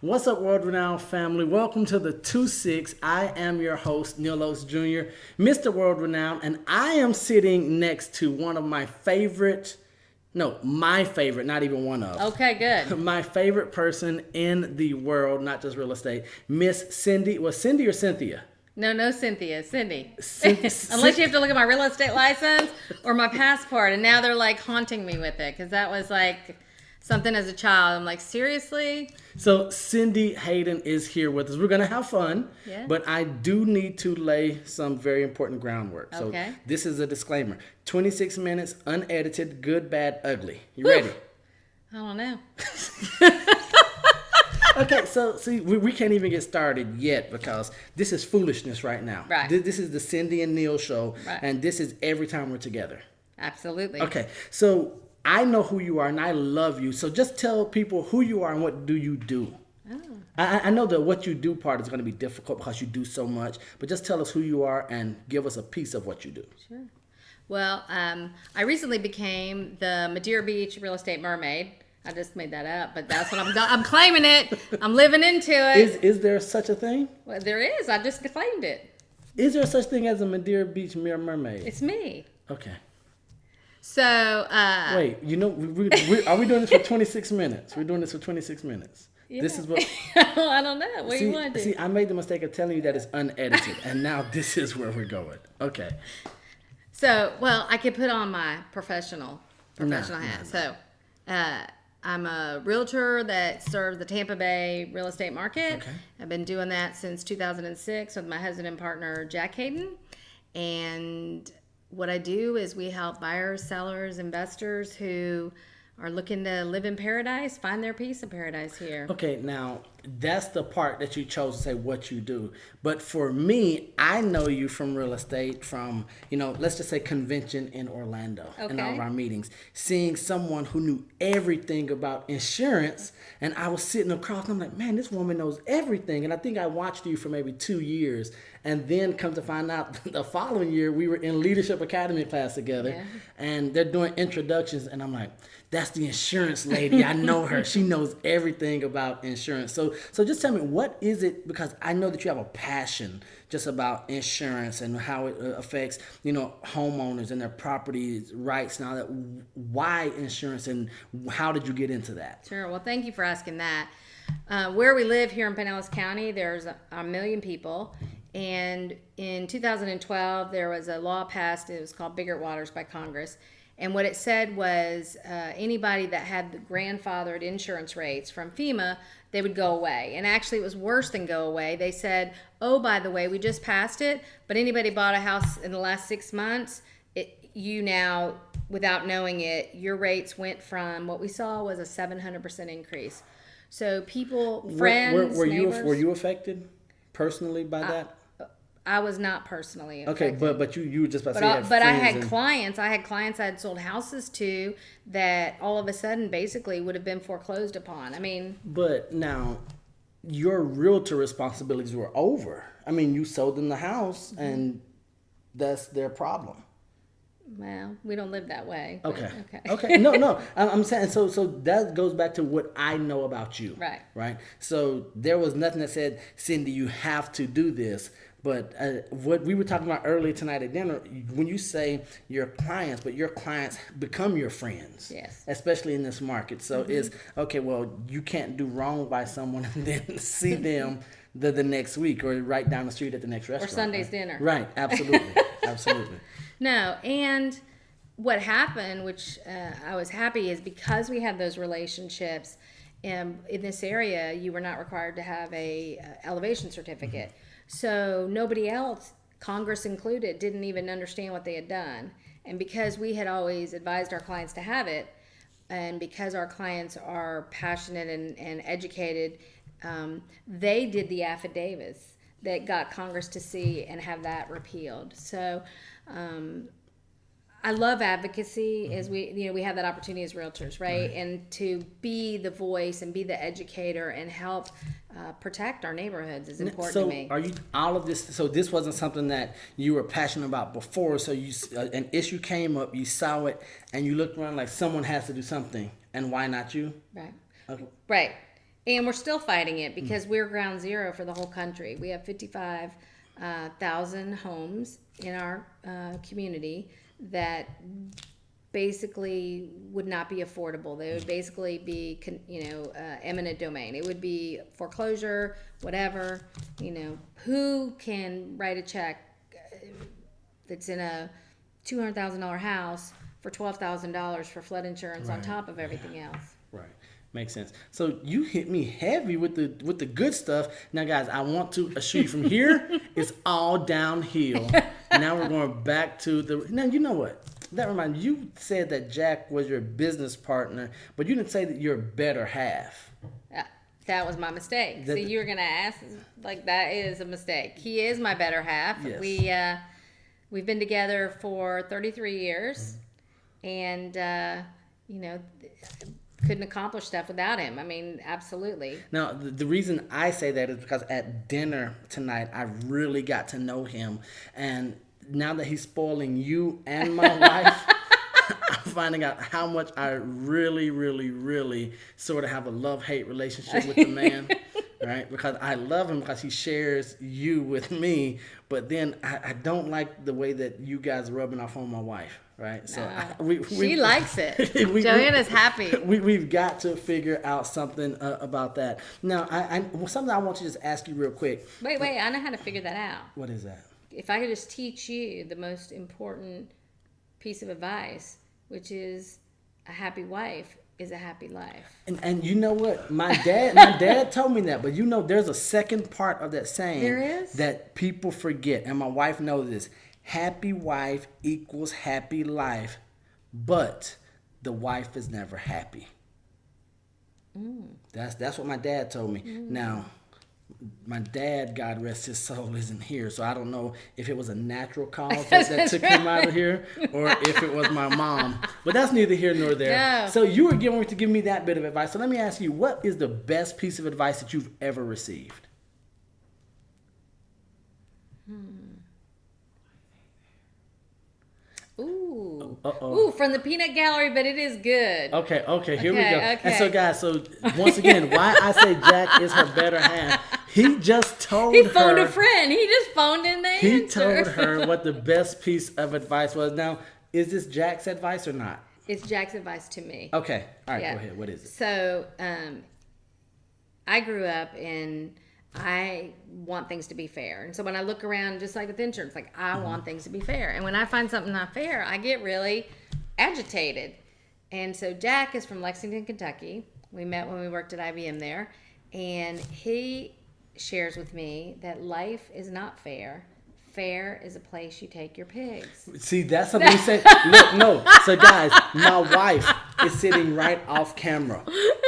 What's up, World Renowned family? Welcome to the 2-6. I am your host, Neil Oates Jr., Mr. World Renowned, and I am sitting next to one of my favorite, not even one of. Okay, good. My favorite person in the world, not just real estate, Miss Cyndee. Was Cyndee or Cynthia? No, Cynthia. Cyndee. Unless you have to look at my real estate license or my passport, and now they're like haunting me with it because that was like something as a child. I'm like, seriously? So Cyndee Haydon is here with us. We're going to have fun, Yeah. but I do need to lay some very important groundwork. Okay. So this is a disclaimer. 26 minutes, unedited, good, bad, ugly. You Whew. ready? I don't know. Okay, so see, we can't even get started yet because this is foolishness right now. Right. This is the Cyndee and Neil show, Right. and this is every time we're together. Absolutely. Okay, so I know who you are and I love you. So just tell people who you are and what do you do. Oh. I know that what you do part is going to be difficult because you do so much, but just tell us who you are and give us a piece of what you do. Sure. Well, I recently became the Madeira Beach Real Estate Mermaid. I just made that up, but that's what I'm claiming it. I'm living into it. Is there such a thing? Well, there is. I just claimed it. Is there such thing as a Madeira Beach Mermaid? It's me. Okay. So, Wait, are we doing this for 26 minutes? We're doing this for 26 minutes. yeah. This is what. I don't know. What do you want to do? See, I made the mistake of telling you that it's unedited, and now this is where we're going. Okay. So, well, I could put on my professional Nah. hat. So, I'm a realtor that serves the Tampa Bay real estate market. Okay. I've been doing that since 2006 with my husband and partner, Jack Haydon. And what I do is we help buyers, sellers, investors who are looking to live in paradise, find their piece of paradise here. Okay, now that's the part that you chose to say what you do. But for me, I know you from real estate, from, let's just say convention in Orlando and all of Okay. our meetings. Seeing someone who knew everything about insurance, and I was sitting across and I'm like, man, this woman knows everything. And I think I watched you for maybe 2 years. And then come to find out the following year, we were in Leadership Academy class together. Yeah. And they're doing introductions. And I'm like, that's the insurance lady. I know her. She knows everything about insurance. So just tell me, what is it? Because I know that you have a passion just about insurance and how it affects, homeowners and their property rights and all that. Why insurance and how did you get into that? Sure. Well, thank you for asking that. Where we live here in Pinellas County, there's a million people. And in 2012, there was a law passed. It was called Bigger Waters by Congress. And what it said was anybody that had the grandfathered insurance rates from FEMA, they would go away. And actually, it was worse than go away. They said, oh, by the way, we just passed it, but anybody bought a house in the last 6 months, you now, without knowing it, your rates went from what we saw was a 700% increase. So people, friends, neighbors. Were you affected personally by that? I was not personally affected. Okay, but you were just about to say you had But I friends had clients. I had sold houses to that all of a sudden basically would have been foreclosed upon. I mean, but now your realtor responsibilities were over. I mean, you sold them the house, and that's their problem. well, we don't live that way. but Okay. No. I'm saying so that goes back to what I know about you. Right. So there was nothing that said, Cyndee, you have to do this. But what we were talking about earlier tonight at dinner, when you say your clients, but your clients become your friends. Yes. Especially in this market. So it's, okay, well, you can't do wrong by someone and then see them the next week or right down the street at the next restaurant. Or Sunday's right? dinner. Right, absolutely. Absolutely. No, and what happened, which I was happy, is because we had those relationships in this area, you were not required to have a elevation certificate. So nobody else, Congress included, didn't even understand what they had done. And because we had always advised our clients to have it, and because our clients are passionate and educated, they did the affidavits that got Congress to see and have that repealed. So I love advocacy as we have that opportunity as realtors, right? And to be the voice and be the educator and help protect our neighborhoods is important to me. So are you all of this? So this wasn't something that you were passionate about before. So an issue came up, you saw it, and you looked around like someone has to do something, and why not you? Right. Okay. Right. And we're still fighting it because we're ground zero for the whole country. We have 55,000 homes in our community that basically would not be affordable. They would basically be, eminent domain. It would be foreclosure, whatever. Who can write a check that's in a $200,000 house for $12,000 for flood insurance on top of everything else? Right. Makes sense. So you hit me heavy with the good stuff. Now, guys, I want to assure you from here, it's all downhill. Now we're going back to now, you know what? That reminds me, you said that Jack was your business partner, but you didn't say that you're better half. That was my mistake. So you were going to ask, that is a mistake. He is my better half. Yes. We've been together for 33 years, and, couldn't accomplish stuff without him. I mean, absolutely. Now, the reason I say that is because at dinner tonight, I really got to know him. And now that he's spoiling you and my wife, I'm finding out how much I really, really, really sort of have a love-hate relationship with the man. Right? Because I love him because he shares you with me. But then I don't like the way that you guys are rubbing off on my wife. Right, so she likes it. Joanna's happy. We've got to figure out something about that. Now, something I want to just ask you real quick. Wait, I know how to figure that out. What is that? If I could just teach you the most important piece of advice, which is a happy wife is a happy life. And you know what? My dad told me that, but there's a second part of that saying. There is? That people forget, and my wife knows this. Happy wife equals happy life, but the wife is never happy. That's what my dad told me. Now, my dad, God rest his soul, isn't here, so I don't know if it was a natural cause that took him out of here, or if it was my mom. But that's neither here nor there. No. So you were going to give me that bit of advice. So let me ask you, what is the best piece of advice that you've ever received? Ooh. Uh-oh. Ooh, from the peanut gallery, but it is good. Okay, here we go. Okay. And so, guys, once again, why I say Jack is her better half, he just told her. He phoned a friend. He just phoned in the answer. He told her what the best piece of advice was. Now, is this Jack's advice or not? It's Jack's advice to me. Okay. All right, Go ahead. What is it? So, I grew up and I want things to be fair. And so when I look around, just like with insurance, I want things to be fair. And when I find something not fair, I get really agitated. And so Jack is from Lexington, Kentucky. We met when we worked at IBM there. And he shares with me that life is not fair. Fair is a place you take your pigs. See, that's something he said. Look, no. So, guys, my wife is sitting right off camera.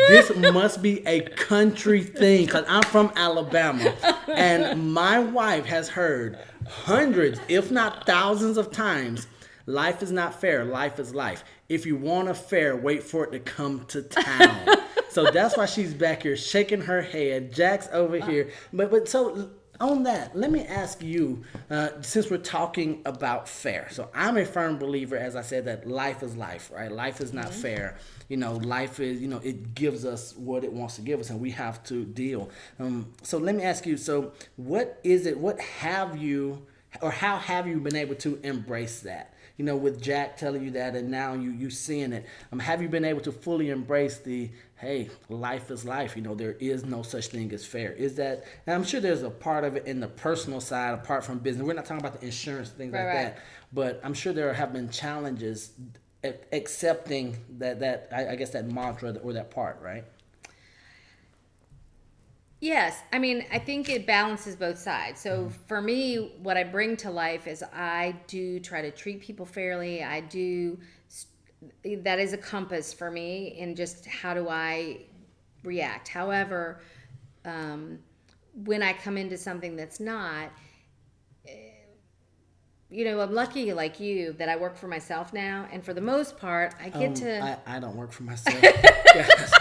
This must be a country thing because I'm from Alabama. And my wife has heard hundreds, if not thousands of times, life is not fair. Life is life. If you want a fair, wait for it to come to town. So that's why she's back here shaking her head. Jack's over here. But so... On that, let me ask you, since we're talking about fair. So I'm a firm believer, as I said, that life is life, right? Life is not fair. Life is, it gives us what it wants to give us, and we have to deal. So let me ask you, so what have you been able to embrace that? With Jack telling you that, and now you seeing it. Have you been able to fully embrace the, hey, life is life. There is no such thing as fair. Is that? And I'm sure there's a part of it in the personal side, apart from business. We're not talking about the insurance things like that, but I'm sure there have been challenges accepting that I guess that mantra or that part, right? Yes. I think it balances both sides. So for me, what I bring to life is I do try to treat people fairly. That is a compass for me in just how do I react. However, when I come into something that's not, I'm lucky like you that I work for myself now. And for the most part, I get to... I don't work for myself. Yes.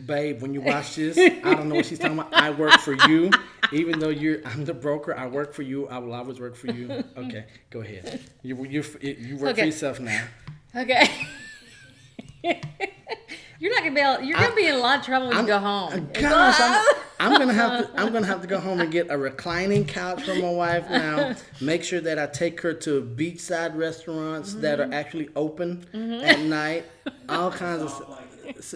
Babe, when you watch this, I don't know what she's talking about. I work for you. Even though I'm the broker, I work for you. I will always work for you. Okay, go ahead. You work for yourself now. Okay. You're not gonna be able, you're gonna be in a lot of trouble when you go home. Gosh, I'm gonna have to go home and get a reclining couch for my wife now. Make sure that I take her to beachside restaurants that are actually open at night. All kinds of.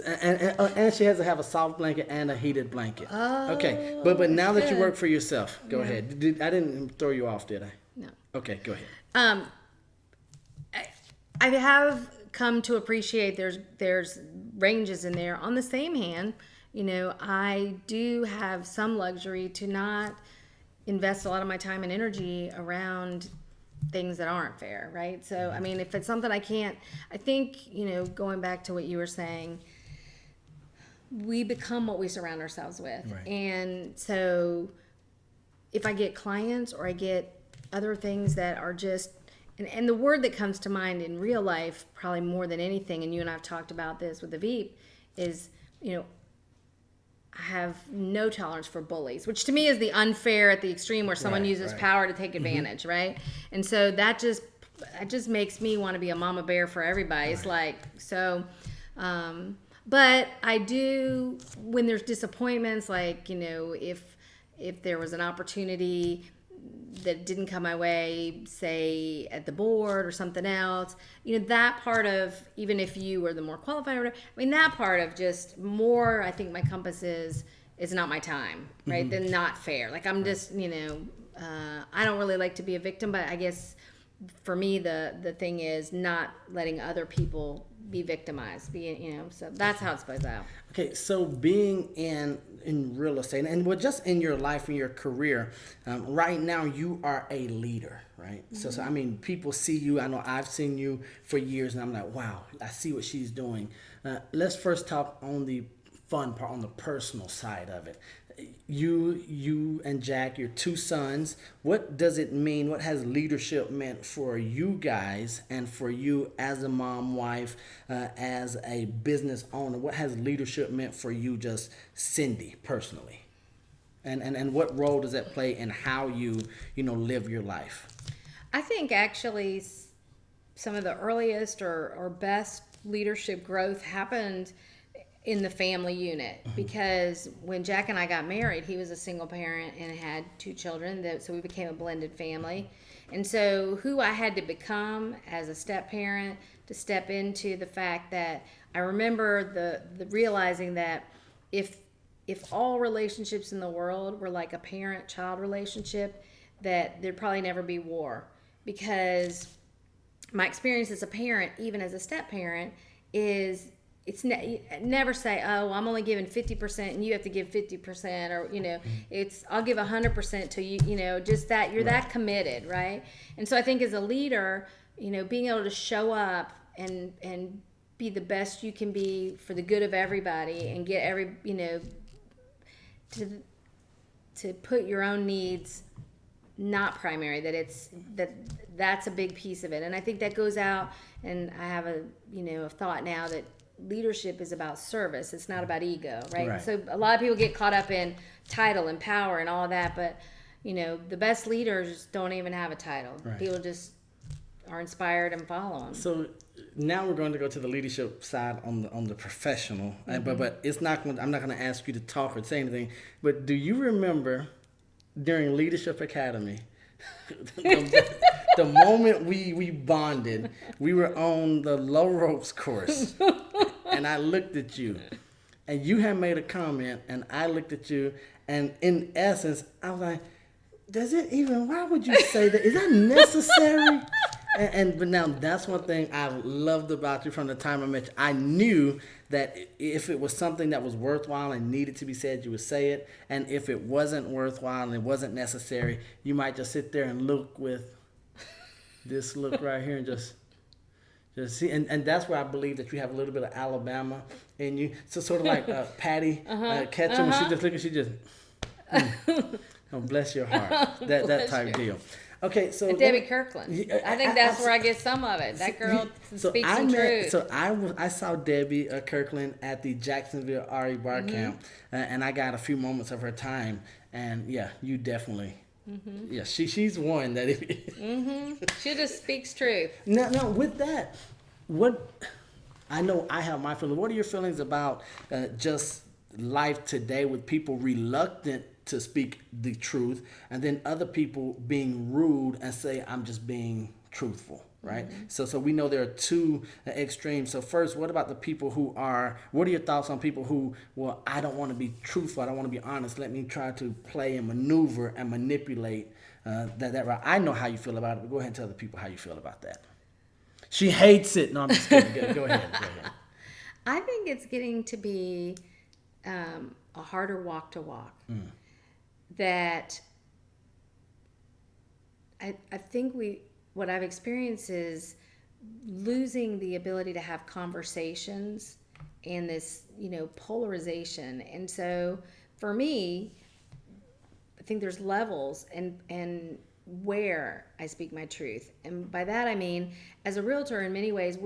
And she has to have a soft blanket and a heated blanket. Oh, okay, but now that you work for yourself, go ahead. I didn't throw you off, did I? No. Okay, go ahead. I have come to appreciate there's ranges in there. On the same hand, I do have some luxury to not invest a lot of my time and energy around things that aren't fair, right? So, I mean, if it's something I can't, I think, going back to what you were saying, we become what we surround ourselves with. Right. And so if I get clients or I get other things that are just, and the word that comes to mind in real life, probably more than anything, and you and I have talked about this with the Veep, is, I have no tolerance for bullies, which to me is the unfair at the extreme where someone uses power to take advantage, right? And so that just makes me want to be a mama bear for everybody. It's like, so, but I do, when there's disappointments, like, if there was an opportunity that didn't come my way, say at the board or something else, that part of, even if you were the more qualified or whatever, I mean, that part of just more, I think my compass is not my time, right? Then not fair. Like I'm just, I don't really like to be a victim, but I guess for me, the thing is not letting other people be victimized, so that's how it's plays out. Okay, so being in real estate, and well, just in your life and your career, right now you are a leader, right? So I mean, people see you. I know I've seen you for years, and I'm like, wow, I see what she's doing. Let's first talk on the fun part, on the personal side of it. You and Jack, your two sons, what does it mean? What has leadership meant for you guys and for you as a mom, wife, as a business owner? What has leadership meant for you, just Cyndee, personally? And what role does that play in how you live your life? I think actually some of the earliest or best leadership growth happened in the family unit, because when Jack and I got married, he was a single parent and had 2 children, so we became a blended family. And so who I had to become as a step parent to step into the fact that I remember the realizing that if all relationships in the world were like a parent-child relationship, that there'd probably never be war. Because my experience as a parent, even as a step parent, is never say, oh, I'm only giving 50% and you have to give 50%, or it's I'll give 100% to you, just that you're that committed, right? And so I think as a leader, being able to show up and be the best you can be for the good of everybody, and get to put your own needs not primary, that's a big piece of it. And I think that goes out, and I have a thought now that leadership is about service. It's not about ego, right? So a lot of people get caught up in title and power and all of that, but the best leaders don't even have a title. People just are inspired and follow them. So now we're going to go to the leadership side on the professional, but it's not. I'm not going to ask you to talk or say anything. But do you remember during Leadership Academy? The moment we bonded, we were on the low ropes course, and I looked at you, and you had made a comment, and I looked at you, and in essence, I was like, why would you say that? Is that necessary? But now that's one thing I loved about you from the time I met you. I knew that if it was something that was worthwhile and needed to be said, you would say it. And if it wasn't worthwhile and it wasn't necessary, you might just sit there and look with this look right here and just see. And that's where I believe that you have a little bit of Alabama in you. So sort of like Patty Ketchum, when she just look and she just, oh, bless your heart. That type deal. Okay, so Debbie Kirkland. I think that's where I get some of it. That girl speaks some truth. So I saw Debbie Kirkland at the Jacksonville RE Bar Camp, and I got a few moments of her time. And yeah, you definitely, yeah, she's one that. She just speaks truth. Now with that, what I know I have my feelings. What are your feelings about just life today with people reluctant to speak the truth, and then other people being rude and say, I'm just being truthful, right? So we know there are two extremes. So first, what about the people what are your thoughts on people who, well, I don't want to be truthful, I don't want to be honest, let me try to play and maneuver and manipulate that right? I know how you feel about it, but go ahead and tell the people how you feel about that. She hates it. No, I'm just kidding. Go ahead. Go ahead. I think it's getting to be a harder walk to walk. That I think what I've experienced is losing the ability to have conversations and this, polarization. And so for me, I think there's levels and where I speak my truth. And by that I mean, as a realtor, in many ways,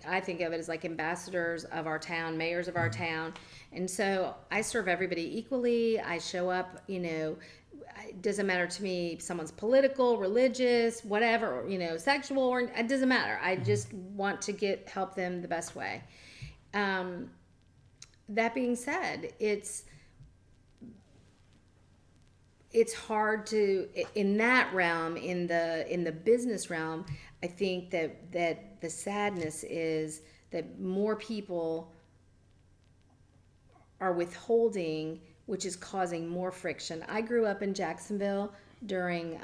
I think of it as like ambassadors of our town, mayors of our town. And so I serve everybody equally. I show up, it doesn't matter to me if someone's political, religious, whatever, sexual, or it doesn't matter. I just want to help them the best way. That being said, it's hard to, in that realm, in the business realm, I think that the sadness is that more people are withholding, which is causing more friction. I grew up in Jacksonville during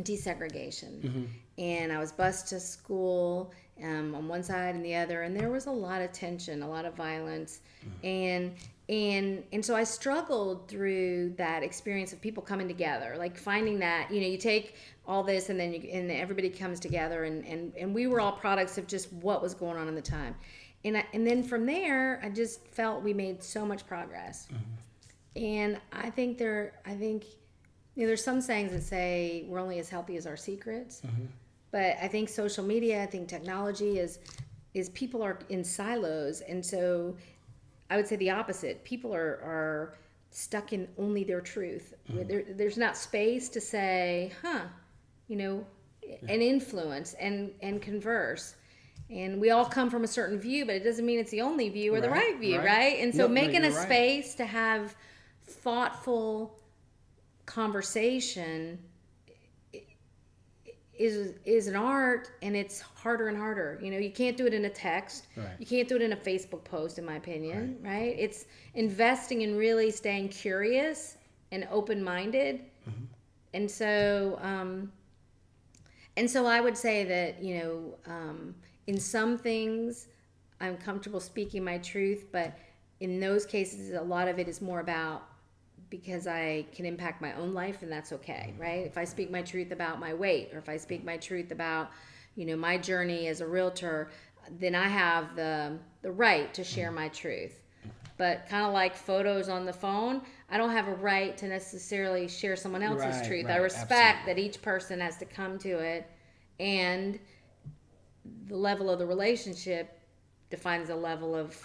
desegregation, and I was bused to school on one side and the other, and there was a lot of tension, a lot of violence, and so I struggled through that experience of people coming together, like finding that, you take all this and then and everybody comes together, and we were all products of just what was going on in the time. And then from there, I just felt we made so much progress. And I think there's some sayings that say we're only as healthy as our secrets. But I think social media, I think technology is people are in silos, and so I would say the opposite. People are stuck in only their truth. There's not space to say, and influence and converse. And we all come from a certain view, but it doesn't mean it's the only view or the right view, right? And so making a space to have thoughtful conversation is an art, and it's harder and harder. You can't do it in a text. Right. You can't do it in a Facebook post, in my opinion, right? It's investing in really staying curious and open-minded. And so I would say that, in some things, I'm comfortable speaking my truth, but in those cases, a lot of it is more about because I can impact my own life, and that's okay, right? If I speak my truth about my weight, or if I speak my truth about, my journey as a realtor, then I have the right to share my truth. But kind of like photos on the phone, I don't have a right to necessarily share someone else's truth. I respect that each person has to come to it, and the level of the relationship defines the level of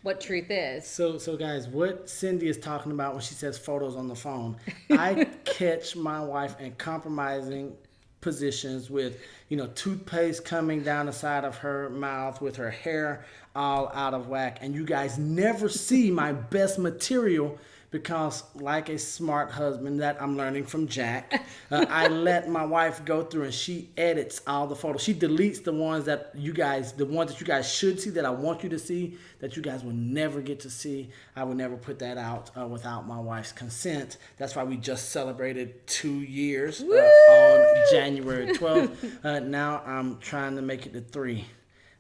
what truth is. So guys, what Cyndee is talking about when she says photos on the phone, I catch my wife in compromising positions with, toothpaste coming down the side of her mouth, with her hair all out of whack, and you guys never see my best material because, like a smart husband that I'm learning from Jack, I let my wife go through and she edits all the photos. She deletes the ones that you guys should see, that I want you to see, that you guys will never get to see. I would never put that out without my wife's consent. That's why we just celebrated 2 years on January 12th. Now I'm trying to make it to 3.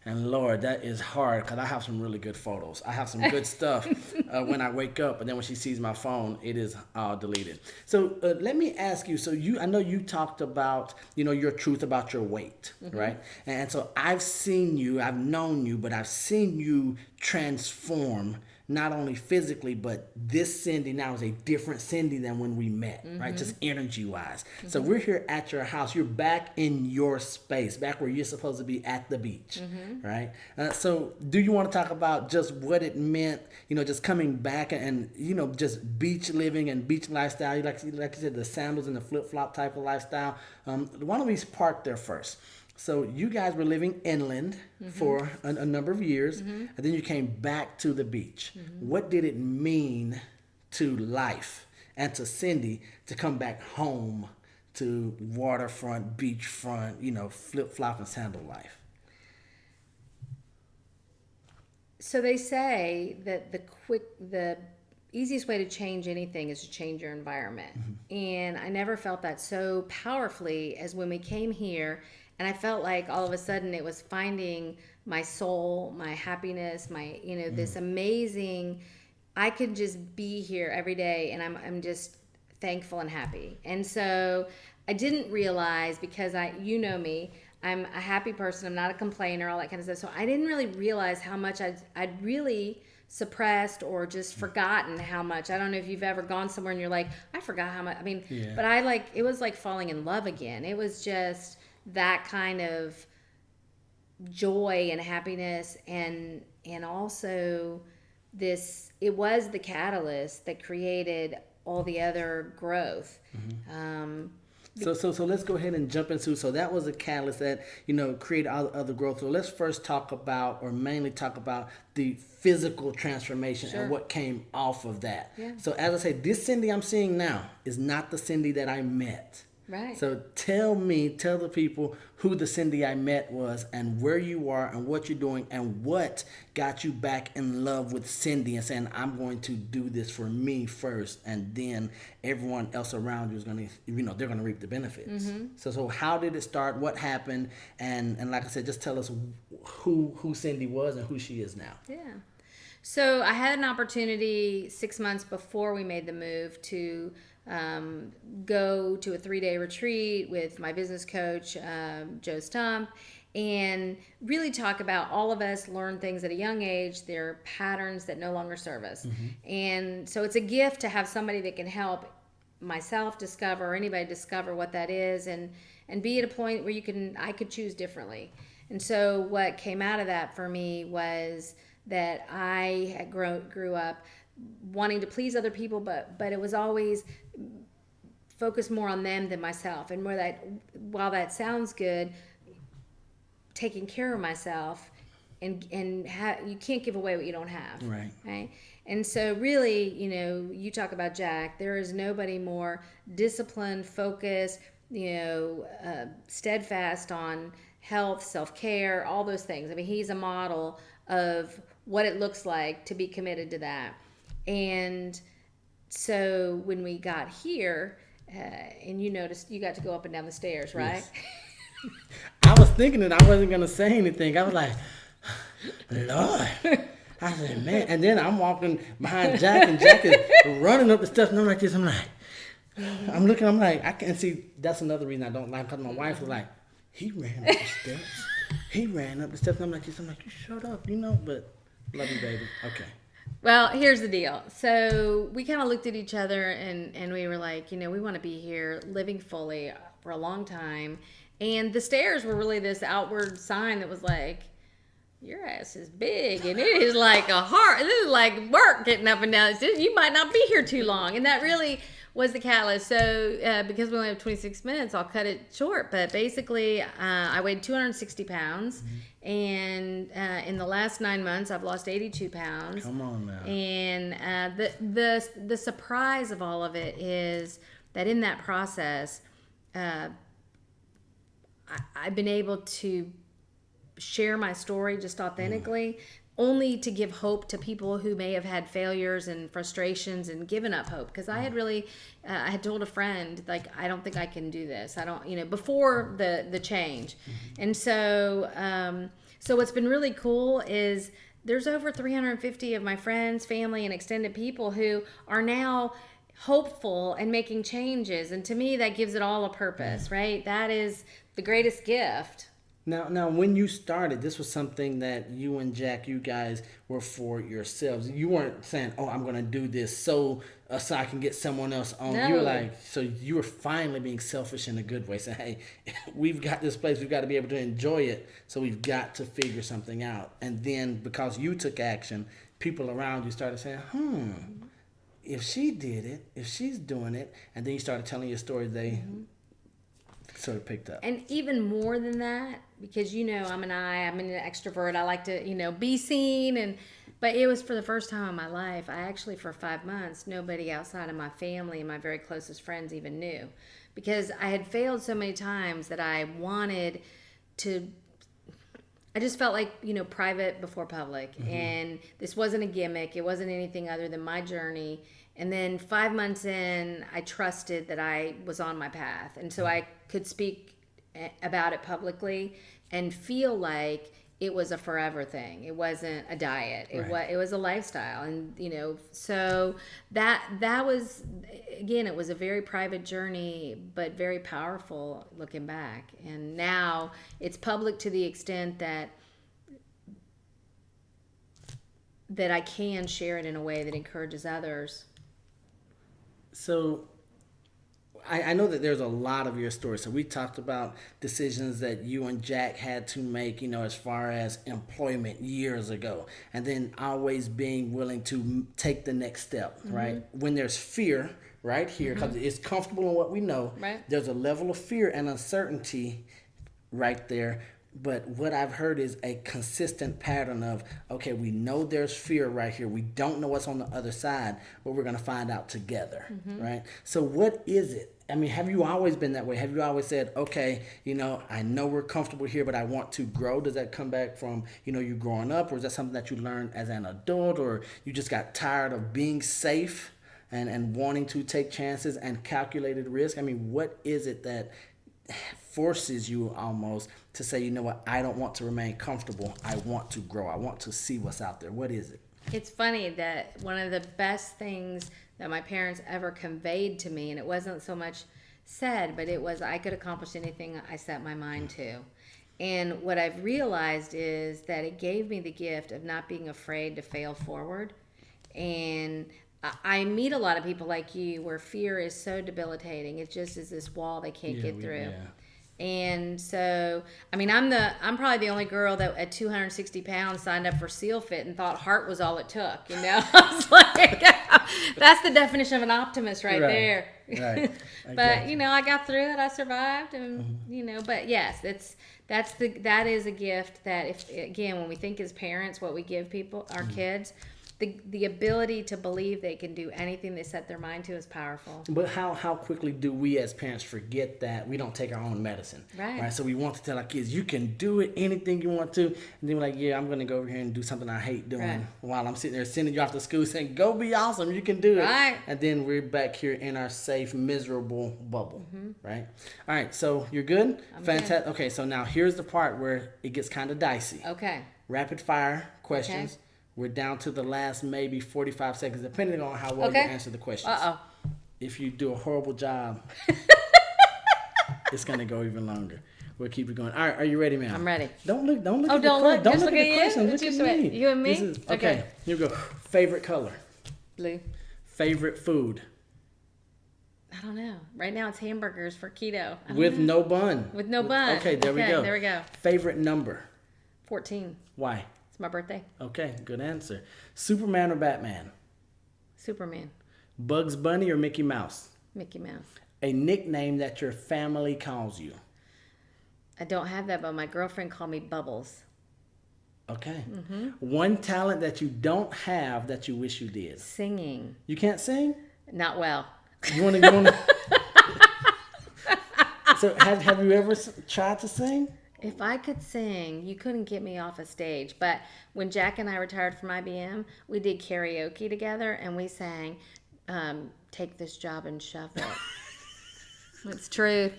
And Lord, that is hard because I have some really good photos. I have some good stuff when I wake up, and then when she sees my phone, it is all deleted. So let me ask you. So I know you talked about, your truth about your weight, right? And so I've seen you, I've known you, but I've seen you transform, not only physically, but this Cyndee now is a different Cyndee than when we met, right? Just energy-wise. So we're here at your house. You're back in your space, back where you're supposed to be at the beach, right? So do you want to talk about just what it meant, just coming back and just beach living and beach lifestyle? Like you said, the sandals and the flip-flop type of lifestyle. Why don't we park there first? So you guys were living inland for a number of years, and then you came back to the beach. What did it mean to life and to Cyndee to come back home to waterfront, beachfront, flip flop and sandal life? So they say that the easiest way to change anything is to change your environment. And I never felt that so powerfully as when we came here. And I felt like all of a sudden it was finding my soul, my happiness, my, this amazing, I could just be here every day and I'm just thankful and happy. And so I didn't realize, because you know me, I'm a happy person. I'm not a complainer, all that kind of stuff. So I didn't really realize how much I'd really suppressed or just forgotten how much. I don't know if you've ever gone somewhere and you're like, I forgot how much. I mean, Yeah. but it was like falling in love again. It was just that kind of joy and happiness, and also it was the catalyst that created all the other growth. So let's go ahead and jump into, so that was a catalyst that, created all the other growth. So let's first talk about, or mainly talk about, the physical transformation and what came off of that. Yeah. So as I say, this Cyndee I'm seeing now is not the Cyndee that I met. Right. So tell the people who the Cyndee I met was, and where you are, and what you're doing, and what got you back in love with Cyndee and saying, I'm going to do this for me first, and then everyone else around you is going to, they're going to reap the benefits. So how did it start? What happened? And like I said, just tell us who Cyndee was and who she is now. Yeah. So I had an opportunity 6 months before we made the move to go to a 3-day retreat with my business coach, Joe Stump, and really talk about, all of us learn things at a young age. They're patterns that no longer serve us. And so it's a gift to have somebody that can help myself discover, or anybody discover what that is, and be at a point where I could choose differently. And so what came out of that for me was that I had grew up wanting to please other people, but it was always focused more on them than myself. And while that sounds good, taking care of myself, and you can't give away what you don't have. Right. And so really, you talk about Jack, there is nobody more disciplined, focused, steadfast on health, self-care, all those things. I mean, he's a model of what it looks like to be committed to that. And so when we got here, and you noticed you got to go up and down the stairs, right? Yes. I was thinking that I wasn't going to say anything. I was like, Lord. I said, man. And then I'm walking behind Jack, and Jack is running up the steps, and I'm like this. I'm like, I can't see. That's another reason I don't like, because my wife was like, he ran up the steps. He ran up the steps. And I'm like, you shut up, but love you, baby. Okay. Well, here's the deal. So we kind of looked at each other, and we were like, we want to be here living fully for a long time. And the stairs were really this outward sign that was like, your ass is big, and it is like this is like work getting up and down. You might not be here too long. And that really was the catalyst. So because we only have 26 minutes, I'll cut it short. But basically, I weighed 260 pounds. And in the last 9 months, I've lost 82 pounds. Come on now. And the surprise of all of it is that in that process, I've been able to share my story just authentically, only to give hope to people who may have had failures and frustrations and given up hope. Because I had really, I had told a friend, like, I don't think I can do this. I don't, before the change. And so, so what's been really cool is there's over 350 of my friends, family, and extended people who are now hopeful and making changes. And to me, that gives it all a purpose, right? That is the greatest gift. Now, when you started, this was something that you and Jack, you guys were for yourselves. You weren't saying, "Oh, I'm going to do this so I can get someone else on." No. You were like, so you were finally being selfish in a good way, saying, "Hey, we've got this place, we've got to be able to enjoy it, so we've got to figure something out." And then because you took action, people around you started saying, if she did it, if she's doing it, and then you started telling your story, they sort of picked up. And even more than that, because I'm an extrovert. I like to, be seen. But it was for the first time in my life, I actually, for 5 months, nobody outside of my family and my very closest friends even knew. Because I had failed so many times that I wanted to, I just felt like, private before public. Mm-hmm. And this wasn't a gimmick. It wasn't anything other than my journey. And then 5 months in, I trusted that I was on my path. And so I could speak about it publicly and feel like it was a forever thing. It wasn't a diet. It was a lifestyle. And, so that was, again, it was a very private journey, but very powerful looking back. And now it's public to the extent that I can share it in a way that encourages others. So I know that there's a lot of your story. So we talked about decisions that you and Jack had to make, as far as employment years ago. And then always being willing to take the next step, mm-hmm. right? When there's fear right here, because mm-hmm. it's comfortable in what we know, right. There's a level of fear and uncertainty right there. But what I've heard is a consistent pattern of, okay, we know there's fear right here. We don't know what's on the other side, but we're going to find out together, mm-hmm. right? So what is it? I mean, have you always been that way? Have you always said, okay, I know we're comfortable here, but I want to grow? Does that come back from, you growing up? Or is that something that you learned as an adult? Or you just got tired of being safe and wanting to take chances and calculated risk? I mean, what is it that forces you almost to say, you know what, I don't want to remain comfortable. I want to grow. I want to see what's out there. What is it? It's funny that one of the best things that my parents ever conveyed to me, and it wasn't so much said, but it was I could accomplish anything I set my mind to. And what I've realized is that it gave me the gift of not being afraid to fail forward. And I meet a lot of people like you where fear is so debilitating. It just is this wall they can't get through. Yeah. And so, I mean, I'm probably the only girl that at 260 pounds signed up for SEAL Fit and thought heart was all it took, I was like, that's the definition of an optimist right there. Right. But, I got through it. I survived. And, mm-hmm. But yes, that is a gift that when we think as parents, what we give people, our mm-hmm. kids, the ability to believe they can do anything they set their mind to is powerful. But how quickly do we as parents forget that we don't take our own medicine? Right. So we want to tell our kids, you can do it, anything you want to. And then we're like, yeah, I'm going to go over here and do something I hate doing. Right. While I'm sitting there sending you off to school saying, go be awesome, you can do it. Right. And then we're back here in our safe, miserable bubble. Mm-hmm. Right? All right, so you're good? Fantastic. Good. Okay, so now here's the part where it gets kind of dicey. Okay. Rapid fire questions. Okay. We're down to the last maybe 45 seconds, depending on how well you answer the questions. Uh-oh. If you do a horrible job, it's going to go even longer. We'll keep it going. All right, are you ready, ma'am? I'm ready. Don't look don't at the question. Look at me. You and me? Okay, here we go. Favorite color? Blue. Favorite food? I don't know. Right now it's hamburgers for keto. With no bun. With no bun. Okay, there we go. Favorite number? 14. Why? My birthday. Okay, good answer. Superman or Batman? Superman. Bugs Bunny or Mickey Mouse? Mickey Mouse. A nickname that your family calls you? I don't have that, but my girlfriend called me Bubbles. Okay. Mm-hmm. One talent that you don't have that you wish you did? Singing. You can't sing? Not well. You want to? So have you ever tried to sing? If I could sing, you couldn't get me off a stage. But when Jack and I retired from IBM, we did karaoke together, and we sang, Take This Job and Shove It. It's truth.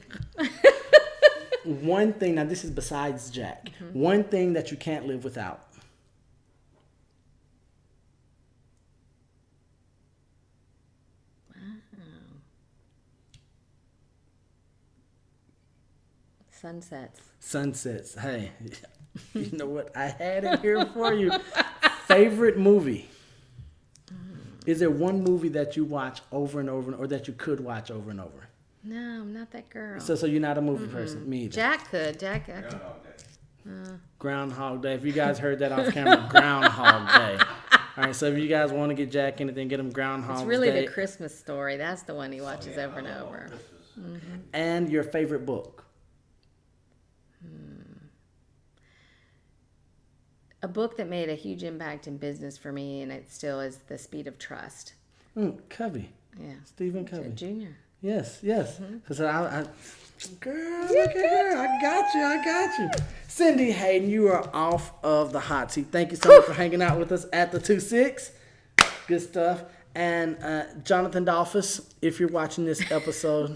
One thing, now this is besides Jack, mm-hmm. one thing that you can't live without. Sunsets. Hey, you know what? I had it here for you. Favorite movie? Is there one movie that you watch over and over, or that you could watch over and over? No, I'm not that girl. So you're not a movie person? Me either. Jack could. Groundhog Day. If you guys heard that off camera, Groundhog Day. All right, so if you guys want to get Jack anything, get him Groundhog Day. It's really The Christmas Story. That's the one he watches over and over. Mm-hmm. And your favorite book? A book that made a huge impact in business for me, and it still is The Speed of Trust. Covey. Yeah. Stephen Covey. Junior. Yes. Because girl, look at her. I got you. Cyndee Haydon, you are off of the hot seat. Thank you so much for hanging out with us at the 2-6. Good stuff. And Jonathan Dolphus, if you're watching this episode,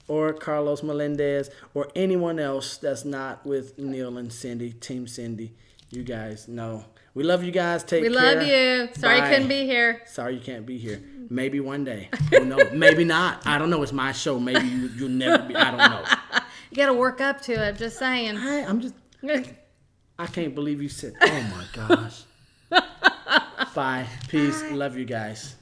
or Carlos Melendez, or anyone else that's not with Neil and Cyndee, Team Cyndee, you guys know. We love you guys. Take care. We love you. Sorry Bye. I couldn't be here. Sorry you can't be here. Maybe one day. Who knows? Maybe not. I don't know. It's my show. Maybe you'll never be. I don't know. You got to work up to it. Just saying. I'm just. I can't believe you said. Oh my gosh. Bye. Peace. Love you guys.